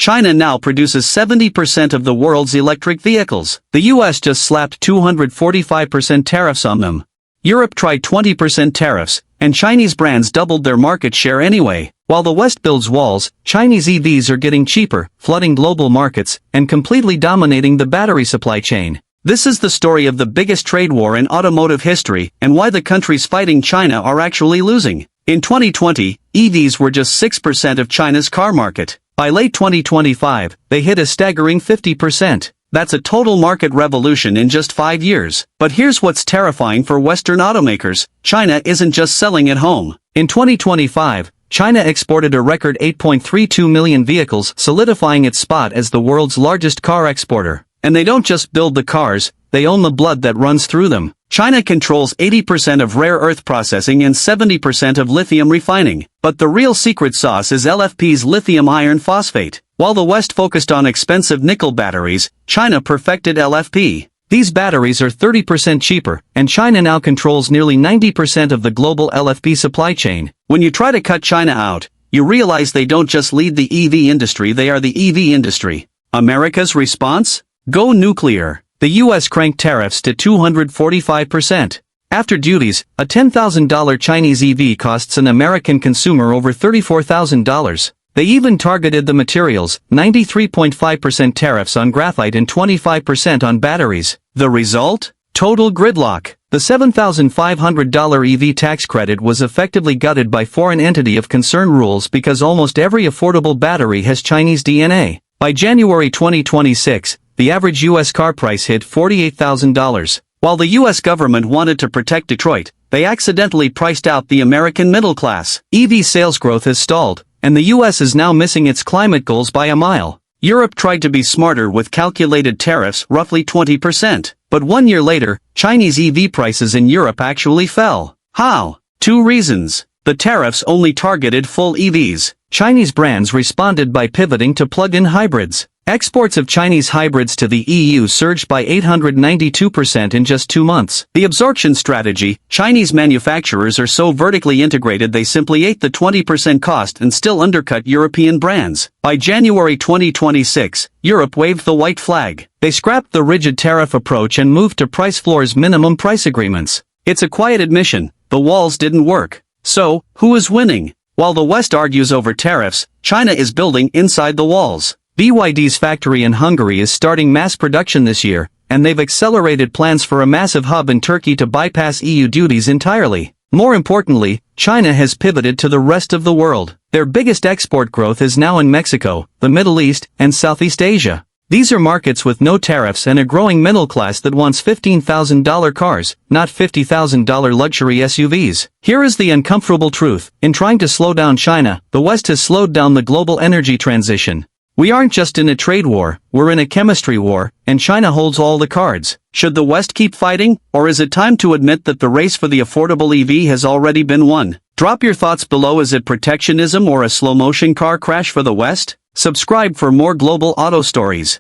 China now produces 70% of the world's electric vehicles. The US just slapped 245% tariffs on them. Europe tried 20% tariffs, and Chinese brands doubled their market share anyway. While the West builds walls, Chinese EVs are getting cheaper, flooding global markets, and completely dominating the battery supply chain. This is the story of the biggest trade war in automotive history, and why the countries fighting China are actually losing. In 2020, EVs were just 6% of China's car market. By late 2025, they hit a staggering 50%. That's a total market revolution in just 5 years. But here's what's terrifying for Western automakers: China isn't just selling at home. In 2025, China exported a record 8.32 million vehicles, solidifying its spot as the world's largest car exporter. And they don't just build the cars, they own the blood that runs through them. China controls 80% of rare earth processing and 70% of lithium refining. But the real secret sauce is LFP's lithium iron phosphate. While the West focused on expensive nickel batteries, China perfected LFP. These batteries are 30% cheaper, and China now controls nearly 90% of the global LFP supply chain. When you try to cut China out, you realize they don't just lead the EV industry, they are the EV industry. America's response? Go nuclear. The US cranked tariffs to 245%. After duties, a $10,000 Chinese EV costs an American consumer over $34,000. They even targeted the materials, 93.5% tariffs on graphite and 25% on batteries. The result? Total gridlock. The $7,500 EV tax credit was effectively gutted by foreign entity of concern rules because almost every affordable battery has Chinese DNA. By January 2026, the average U.S. car price hit $48,000. While the U.S. government wanted to protect Detroit, they accidentally priced out the American middle class. EV sales growth has stalled, and the U.S. is now missing its climate goals by a mile. Europe tried to be smarter with calculated tariffs, roughly 20%. But 1 year later, Chinese EV prices in Europe actually fell. How? 2 reasons. The tariffs only targeted full EVs. Chinese brands responded by pivoting to plug-in hybrids. Exports of Chinese hybrids to the EU surged by 892% in just 2 months. The absorption strategy: Chinese manufacturers are so vertically integrated they simply ate the 20% cost and still undercut European brands. By January 2026, Europe waved the white flag. They scrapped the rigid tariff approach and moved to price floors, minimum price agreements. It's a quiet admission: the walls didn't work. So, who is winning? While the West argues over tariffs, China is building inside the walls. BYD's factory in Hungary is starting mass production this year, and they've accelerated plans for a massive hub in Turkey to bypass EU duties entirely. More importantly, China has pivoted to the rest of the world. Their biggest export growth is now in Mexico, the Middle East, and Southeast Asia. These are markets with no tariffs and a growing middle class that wants $15,000 cars, not $50,000 luxury SUVs. Here is the uncomfortable truth: in trying to slow down China, the West has slowed down the global energy transition. We aren't just in a trade war, we're in a chemistry war, and China holds all the cards. Should the West keep fighting, or is it time to admit that the race for the affordable EV has already been won? Drop your thoughts below. Is it protectionism or a slow-motion car crash for the West? Subscribe for more global auto stories.